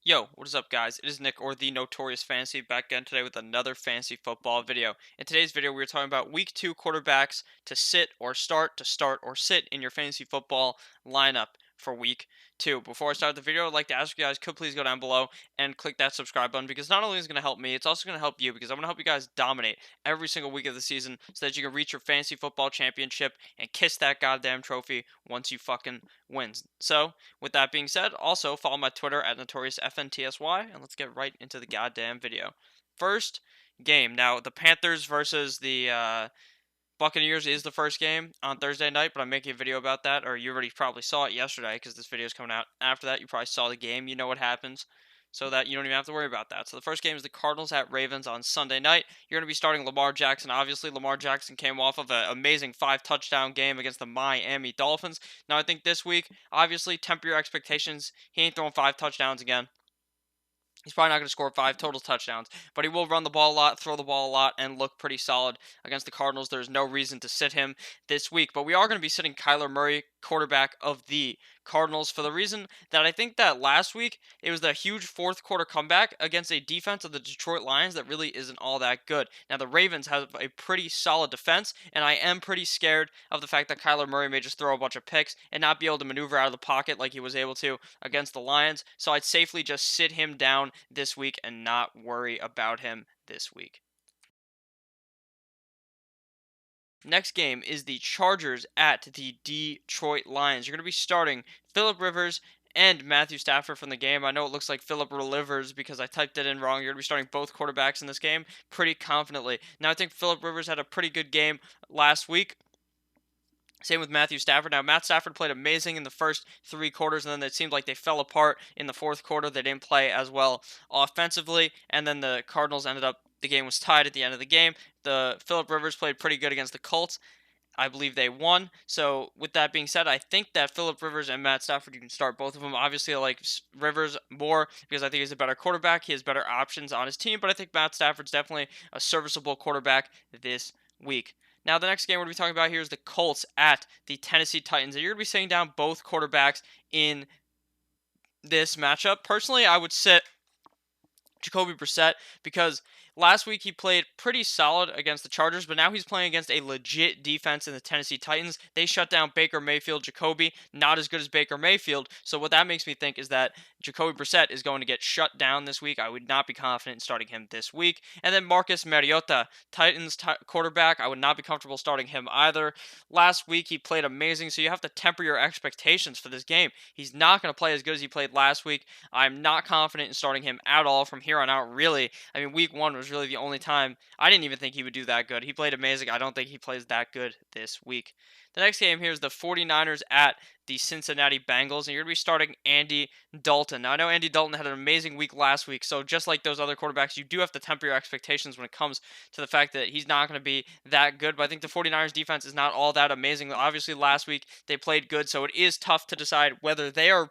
Yo, what is up guys? It is Nick, or the Notorious Fantasy, back again today with another fantasy football video. In today's video, we're talking about week 2 quarterbacks to sit or start or sit in your fantasy football lineup for week 2. Before I start the video, I'd like to ask you guys, could please go down below and click that subscribe button, because not only is it going to help me, it's also going to help you, because I'm going to help you guys dominate every single week of the season so that you can reach your fantasy football championship and kiss that goddamn trophy once you fucking win. So, with that being said, also follow my Twitter at NotoriousFNTSY, and let's get right into the goddamn video. First game. Now, the Panthers versus the Buccaneers is the first game on Thursday night, but I'm making a video about that, or you already probably saw it yesterday because this video is coming out after that. You probably saw the game. You know what happens, so that you don't even have to worry about that. So the first game is the Cardinals at Ravens on Sunday night. You're going to be starting Lamar Jackson. Obviously, Lamar Jackson came off of an amazing 5-touchdown game against the Miami Dolphins. Now, I think this week, obviously, temper your expectations. He ain't throwing 5 touchdowns again. He's probably not going to score 5 total touchdowns, but he will run the ball a lot, throw the ball a lot, and look pretty solid against the Cardinals. There's no reason to sit him this week, but we are going to be sitting Kyler Murray, quarterback of the Cardinals, for the reason that I think that last week it was the huge fourth quarter comeback against a defense of the Detroit Lions that really isn't all that good. Now, the Ravens have a pretty solid defense, and I am pretty scared of the fact that Kyler Murray may just throw a bunch of picks and not be able to maneuver out of the pocket like he was able to against the Lions. So I'd safely just sit him down this week and not worry about him this week. Next game is the Chargers at the Detroit Lions. You're going to be starting Philip Rivers and Matthew Stafford from the game. I know it looks like Philip Rivers because I typed it in wrong. You're going to be starting both quarterbacks in this game pretty confidently. Now, I think Philip Rivers had a pretty good game last week. Same with Matthew Stafford. Now, Matt Stafford played amazing in the first 3 quarters, and then it seemed like they fell apart in the fourth quarter. They didn't play as well offensively, and then the Cardinals ended up, the game was tied at the end of the game. The Philip Rivers played pretty good against the Colts. I believe they won. So, with that being said, I think that Philip Rivers and Matt Stafford, you can start both of them. Obviously, I like Rivers more because I think he's a better quarterback. He has better options on his team, but I think Matt Stafford's definitely a serviceable quarterback this week. Now, the next game we're going to be talking about here is the Colts at the Tennessee Titans. And you're going to be sitting down both quarterbacks in this matchup. Personally, I would sit Jacoby Brissett because last week he played pretty solid against the Chargers, but now he's playing against a legit defense in the Tennessee Titans. They shut down Baker Mayfield. Jacoby, not as good as Baker Mayfield. So what that makes me think is that Jacoby Brissett is going to get shut down this week. I would not be confident in starting him this week. And then Marcus Mariota, Titans quarterback. I would not be comfortable starting him either. Last week he played amazing, so you have to temper your expectations for this game. He's not going to play as good as he played last week. I'm not confident in starting him at all from here on out, really. I mean, week 1 was really the only time I didn't even think he would do that good. He played amazing. I don't think he plays that good this week. The next game here is the 49ers at the Cincinnati Bengals, and you're going to be starting Andy Dalton. Now, I know Andy Dalton had an amazing week last week, so just like those other quarterbacks, you do have to temper your expectations when it comes to the fact that he's not going to be that good, but I think the 49ers defense is not all that amazing. Obviously, last week they played good, so it is tough to decide whether they are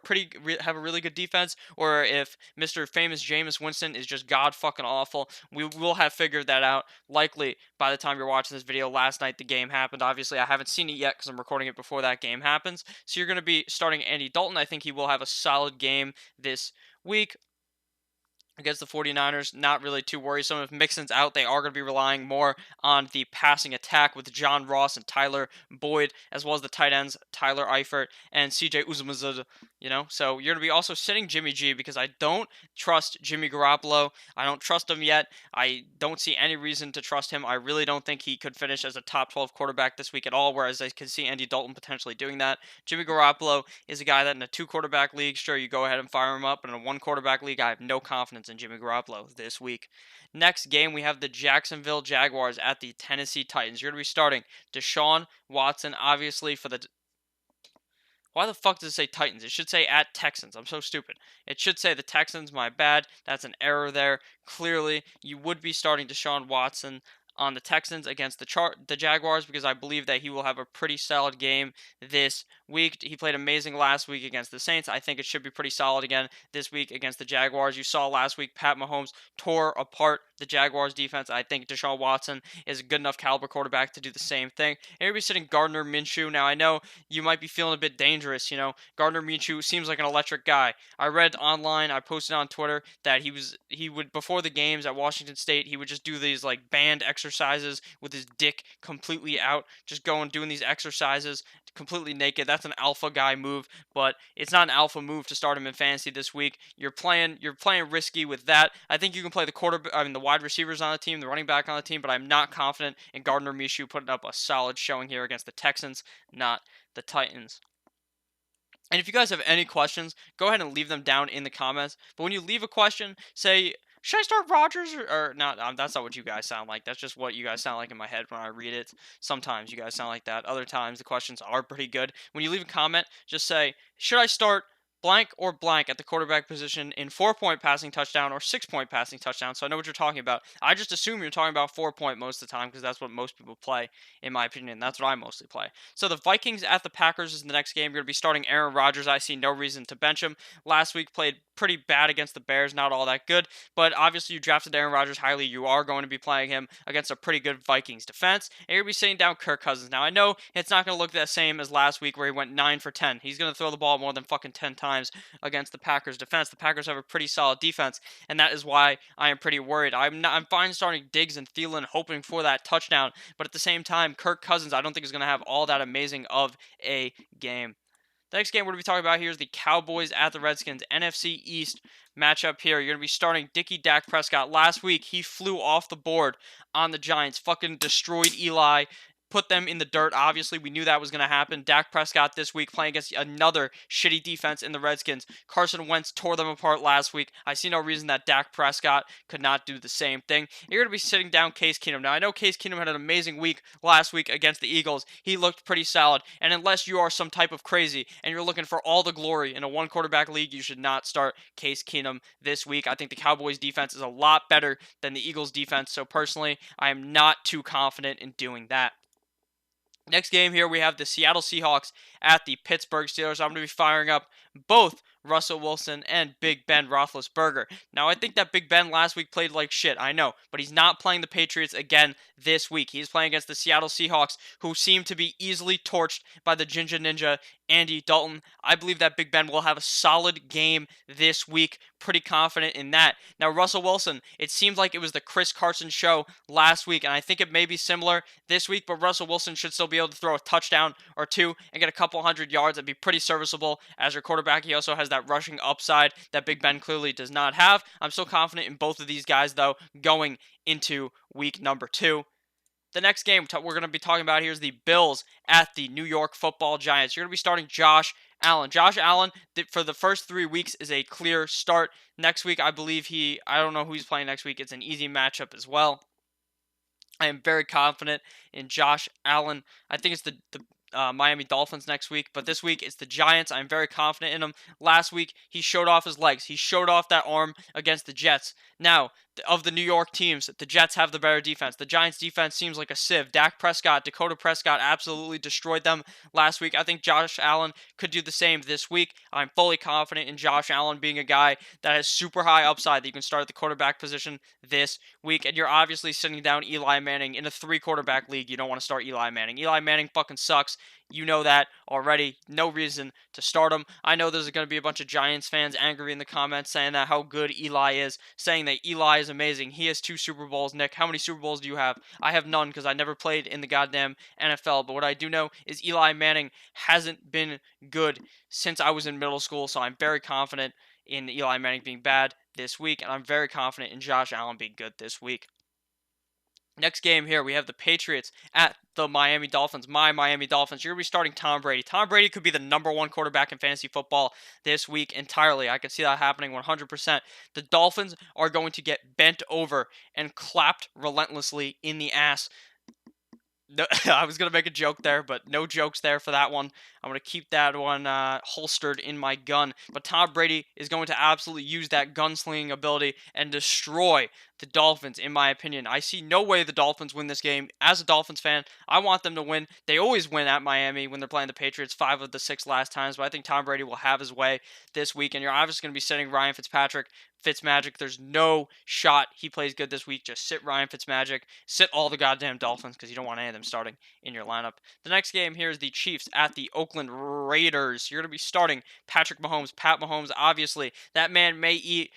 have a really good defense or if Mr. Famous Jameis Winston is just god fucking awful. We will have figured that out likely by the time you're watching this video. Last night the game happened. Obviously, I haven't seen it yet because I'm recording it before that game happens. So you're going to be starting Andy Dalton. I think he will have a solid game this week against the 49ers. Not really too worrisome. If Mixon's out, they are going to be relying more on the passing attack with John Ross and Tyler Boyd, as well as the tight ends Tyler Eifert and CJ Uzomah. So you're going to be also sitting Jimmy G because I don't trust Jimmy Garoppolo. I don't trust him yet. I don't see any reason to trust him. I really don't think he could finish as a top 12 quarterback this week at all, whereas I can see Andy Dalton potentially doing that. Jimmy Garoppolo is a guy that in a 2-quarterback league, sure, you go ahead and fire him up, but in a 1-quarterback league, I have no confidence in Jimmy Garoppolo this week. Next game, we have the Jacksonville Jaguars at the Tennessee Titans. You're going to be starting Deshaun Watson, obviously, for the... Why the fuck does it say Titans? It should say at Texans. I'm so stupid. It should say the Texans. My bad. That's an error there. Clearly, you would be starting Deshaun Watson on the Texans against the Jaguars because I believe that he will have a pretty solid game this week. He played amazing last week against the Saints. I think it should be pretty solid again this week against the Jaguars. You saw last week Pat Mahomes tore apart the Jaguars defense. I think Deshaun Watson is a good enough caliber quarterback to do the same thing. And you're going to be sitting Gardner Minshew. Now, I know you might be feeling a bit dangerous. Gardner Minshew seems like an electric guy. I read online, I posted on Twitter that he would, before the games at Washington State, he would just do these like band exercises with his dick completely out, just going doing these exercises completely naked. That's an alpha guy move, but it's not an alpha move to start him in fantasy this week. You're playing risky with that. I think you can play the wide receivers on the team, the running back on the team, but I'm not confident in Gardner Minshew putting up a solid showing here against the Texans, not the Titans. And if you guys have any questions, go ahead and leave them down in the comments. But when you leave a question, say, should I start Rodgers or not? That's not what you guys sound like. That's just what you guys sound like in my head when I read it. Sometimes you guys sound like that. Other times the questions are pretty good. When you leave a comment, just say, should I start blank or blank at the quarterback position in 4-point passing touchdown or 6-point passing touchdown? So I know what you're talking about. I just assume you're talking about 4-point most of the time because that's what most people play, in my opinion. That's what I mostly play. So the Vikings at the Packers is the next game. You're going to be starting Aaron Rodgers. I see no reason to bench him. Last week played pretty bad against the Bears, not all that good, but obviously you drafted Aaron Rodgers highly. You are going to be playing him against a pretty good Vikings defense, and you're going to be sitting down Kirk Cousins. Now, I know it's not going to look the same as last week where he went 9 for 10. He's going to throw the ball more than fucking 10 times against the Packers defense. The Packers have a pretty solid defense, and that is why I am pretty worried. I'm fine starting Diggs and Thielen, hoping for that touchdown, but at the same time, Kirk Cousins I don't think is going to have all that amazing of a game. The next game we're going to be talking about here is the Cowboys at the Redskins, NFC East matchup here. You're going to be starting Dak Prescott. Last week, he flew off the board on the Giants, fucking destroyed Eli, put them in the dirt. Obviously, we knew that was going to happen. Dak Prescott this week playing against another shitty defense in the Redskins. Carson Wentz tore them apart last week. I see no reason that Dak Prescott could not do the same thing. You're going to be sitting down Case Keenum. Now, I know Case Keenum had an amazing week last week against the Eagles. He looked pretty solid. And unless you are some type of crazy and you're looking for all the glory in a one-quarterback league, you should not start Case Keenum this week. I think the Cowboys defense is a lot better than the Eagles defense. So personally, I am not too confident in doing that. Next game here, we have the Seattle Seahawks at the Pittsburgh Steelers. I'm going to be firing up both Russell Wilson and Big Ben Roethlisberger. Now, I think that Big Ben last week played like shit, I know, but he's not playing the Patriots again this week. He's playing against the Seattle Seahawks, who seem to be easily torched by the Ginger Ninja, Andy Dalton. I believe that Big Ben will have a solid game this week. Pretty confident in that. Now, Russell Wilson, it seemed like it was the Chris Carson show last week, and I think it may be similar this week, but Russell Wilson should still be able to throw a touchdown or two and get a couple hundred yards. That'd be pretty serviceable as your quarterback. He also has that rushing upside that Big Ben clearly does not have. I'm still confident in both of these guys, though, going into week number 2. The next game we're going to be talking about here is the Bills at the New York Football Giants. You're going to be starting Josh Allen. Josh Allen, for the first 3 weeks, is a clear start. Next week, I believe I don't know who he's playing next week. It's an easy matchup as well. I am very confident in Josh Allen. I think it's the Miami Dolphins next week, but this week it's the Giants. I'm very confident in him. Last week, he showed off his legs. He showed off that arm against the Jets. Now, of the New York teams, the Jets have the better defense. The Giants' defense seems like a sieve. Dak Prescott, Dakota Prescott absolutely destroyed them last week. I think Josh Allen could do the same this week. I'm fully confident in Josh Allen being a guy that has super high upside that you can start at the quarterback position this week. And you're obviously sitting down Eli Manning in a 3-quarterback league. You don't want to start Eli Manning. Eli Manning fucking sucks. You know that already. No reason to start him. I know there's going to be a bunch of Giants fans angry in the comments saying that how good Eli is, saying that Eli is amazing. He has 2 Super Bowls. Nick, how many Super Bowls do you have? I have none because I never played in the goddamn NFL. But what I do know is Eli Manning hasn't been good since I was in middle school. So I'm very confident in Eli Manning being bad this week. And I'm very confident in Josh Allen being good this week. Next game here, we have the Patriots at the Miami Dolphins. My Miami Dolphins. You're going to be starting Tom Brady. Tom Brady could be the number 1 quarterback in fantasy football this week entirely. I can see that happening 100%. The Dolphins are going to get bent over and clapped relentlessly in the ass. No, I was going to make a joke there, but no jokes there for that one. I'm going to keep that one holstered in my gun. But Tom Brady is going to absolutely use that gunslinging ability and destroy the Dolphins, in my opinion. I see no way the Dolphins win this game. As a Dolphins fan, I want them to win. They always win at Miami when they're playing the Patriots 5 of the 6 last times, but I think Tom Brady will have his way this week, and you're obviously going to be sitting Ryan Fitzmagic. There's no shot he plays good this week. Just sit Ryan Fitzmagic. Sit all the goddamn Dolphins because you don't want any of them starting in your lineup. The next game here is the Chiefs at the Oakland Raiders. You're going to be starting Patrick Mahomes. Pat Mahomes, obviously, that man may eat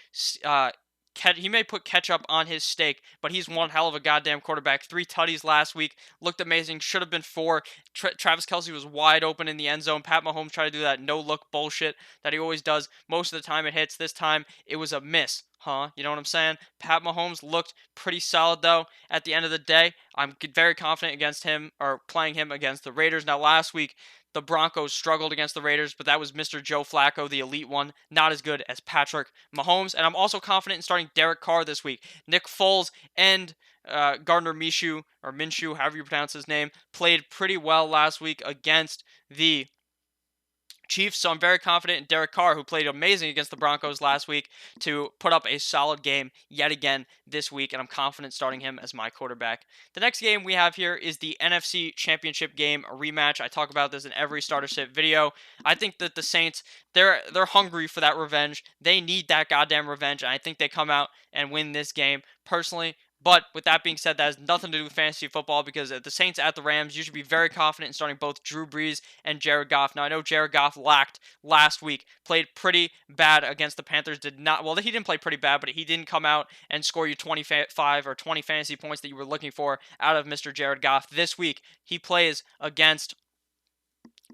he may put ketchup on his steak, but he's one hell of a goddamn quarterback. 3 tutties last week. Looked amazing. Should have been 4. Travis Kelce was wide open in the end zone. Pat Mahomes tried to do that no-look bullshit that he always does. Most of the time it hits. This time it was a miss. Huh? You know what I'm saying? Pat Mahomes looked pretty solid, though. At the end of the day, I'm very confident against him, or playing him against the Raiders. Now, last week, the Broncos struggled against the Raiders, but that was Mr. Joe Flacco, the elite one. Not as good as Patrick Mahomes. And I'm also confident in starting Derek Carr this week. Nick Foles and Gardner Minshew, however you pronounce his name, played pretty well last week against the Chiefs, so I'm very confident in Derek Carr, who played amazing against the Broncos last week, to put up a solid game yet again this week, and I'm confident starting him as my quarterback. The next game we have here is the NFC Championship game, a rematch. I talk about this in every starter sit video. I think that the Saints, they're hungry for that revenge. They need that goddamn revenge, and I think they come out and win this game. Personally, but with that being said, that has nothing to do with fantasy football, because the Saints at the Rams, you should be very confident in starting both Drew Brees and Jared Goff. Now, I know Jared Goff lacked last week, played pretty bad against the Panthers. He didn't play pretty bad, but he didn't come out and score you 25 or 20 fantasy points that you were looking for out of Mr. Jared Goff. This week, he plays against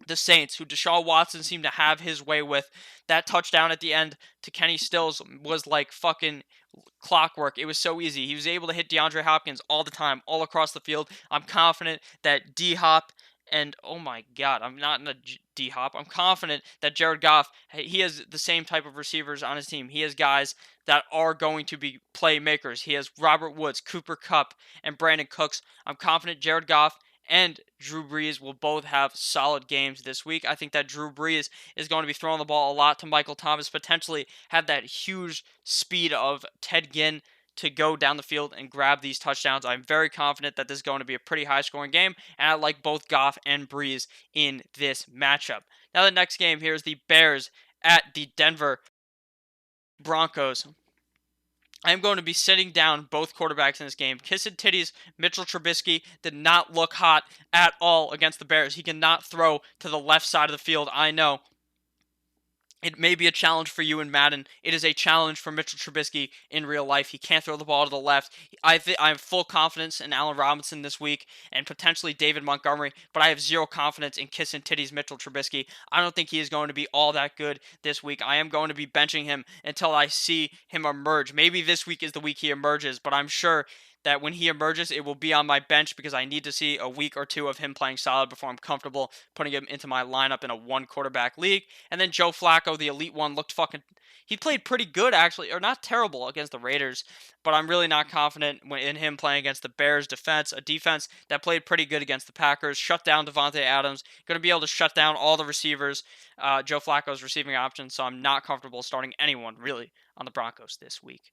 the Saints, who Deshaun Watson seemed to have his way with. That touchdown at the end to Kenny Stills was like fucking clockwork. It was so easy. He was able to hit DeAndre Hopkins all the time, all across the field. I'm confident that D-Hop and, oh my God, I'm not in a D-Hop. I'm confident that Jared Goff, he has the same type of receivers on his team. He has guys that are going to be playmakers. He has Robert Woods, Cooper Kupp, and Brandon Cooks. I'm confident Jared Goff and Drew Brees will both have solid games this week. I think that Drew Brees is going to be throwing the ball a lot to Michael Thomas, potentially have that huge speed of Ted Ginn to go down the field and grab these touchdowns. I'm very confident that this is going to be a pretty high-scoring game, and I like both Goff and Brees in this matchup. Now the next game here is the Bears at the Denver Broncos. I'm going to be sitting down both quarterbacks in this game. Kissing titties, Mitchell Trubisky did not look hot at all against the Bears. He cannot throw to the left side of the field, I know. It may be a challenge for you in Madden. It is a challenge for Mitchell Trubisky in real life. He can't throw the ball to the left. I have full confidence in Allen Robinson this week and potentially David Montgomery, but I have zero confidence in Kissin' Titties Mitchell Trubisky. I don't think he is going to be all that good this week. I am going to be benching him until I see him emerge. Maybe this week is the week he emerges, but I'm sure that when he emerges, it will be on my bench because I need to see a week or two of him playing solid before I'm comfortable putting him into my lineup in a 1-quarterback league. And then Joe Flacco, the elite one, he played pretty good, actually, or not terrible against the Raiders, but I'm really not confident in him playing against the Bears defense, a defense that played pretty good against the Packers, shut down Devontae Adams, going to be able to shut down all the receivers, Joe Flacco's receiving options, so I'm not comfortable starting anyone, really, on the Broncos this week.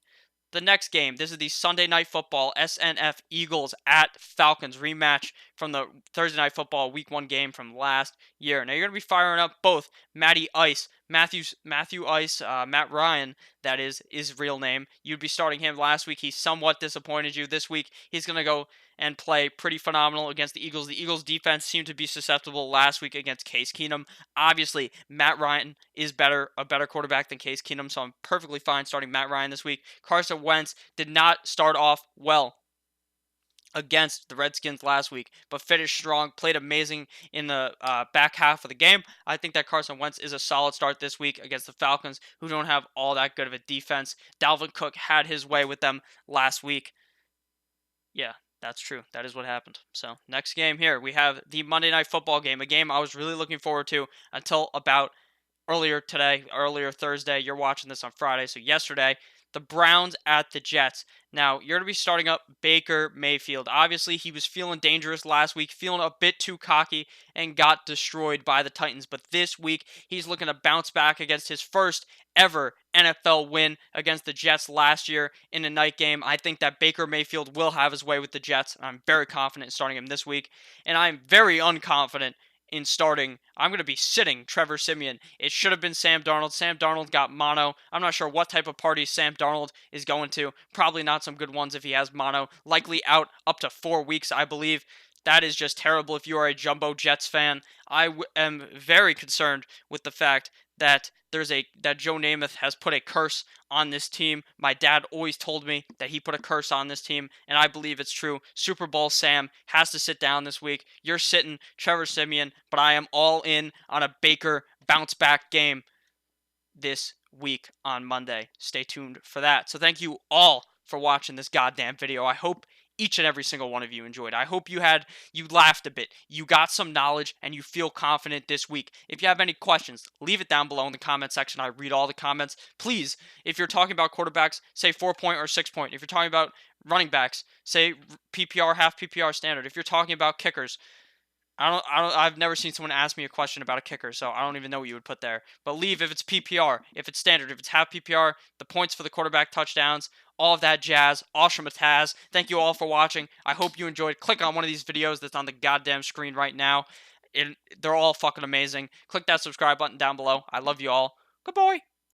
The next game, this is the Sunday Night Football SNF Eagles at Falcons rematch from the Thursday Night Football Week 1 game from last year. Now, you're going to be firing up both Matty Ice, Matthew Ice, Matt Ryan, that is his real name. You'd be starting him last week. He somewhat disappointed you. This week, he's going to go and play pretty phenomenal against the Eagles. The Eagles defense seemed to be susceptible last week against Case Keenum. Obviously, Matt Ryan is a better quarterback than Case Keenum, so I'm perfectly fine starting Matt Ryan this week. Carson Wentz did not start off well against the Redskins last week, but finished strong, played amazing in the back half of the game. I think that Carson Wentz is a solid start this week against the Falcons, who don't have all that good of a defense. Dalvin Cook had his way with them last week. Yeah, that's true. That is what happened. So, next game here, we have the Monday Night Football game, a game I was really looking forward to until about earlier Thursday. You're watching this on Friday, so yesterday, the Browns at the Jets. Now, you're going to be starting up Baker Mayfield. Obviously, he was feeling dangerous last week, feeling a bit too cocky, and got destroyed by the Titans. But this week, he's looking to bounce back against his first ever NFL win against the Jets last year in a night game. I think that Baker Mayfield will have his way with the Jets, and I'm very confident in starting him this week. And I'm very unconfident in starting. I'm going to be sitting Trevor Siemian. It should have been Sam Darnold. Sam Darnold got mono. I'm not sure what type of party Sam Darnold is going to. Probably not some good ones if he has mono. Likely out up to 4 weeks, I believe. That is just terrible if you are a Jumbo Jets fan. I am very concerned with the fact that that Joe Namath has put a curse on this team. My dad always told me that he put a curse on this team, and I believe it's true. Super Bowl Sam has to sit down this week. You're sitting Trevor Siemian, but I am all in on a Baker bounce back game this week on Monday. Stay tuned for that. So thank you all for watching this goddamn video. I hope each and every single one of you enjoyed. I hope you laughed a bit, you got some knowledge, and you feel confident this week. If you have any questions, leave it down below in the comment section. I read all the comments. Please, if you're talking about quarterbacks, say 4-point or 6-point. If you're talking about running backs, say PPR, half PPR standard. If you're talking about kickers, I've never seen someone ask me a question about a kicker, so I don't even know what you would put there. But leave if it's PPR, if it's standard, if it's half PPR, the points for the quarterback touchdowns, all of that jazz. Awesome-a-taz. Thank you all for watching. I hope you enjoyed. Click on one of these videos that's on the goddamn screen right now. They're all fucking amazing. Click that subscribe button down below. I love you all. Goodbye.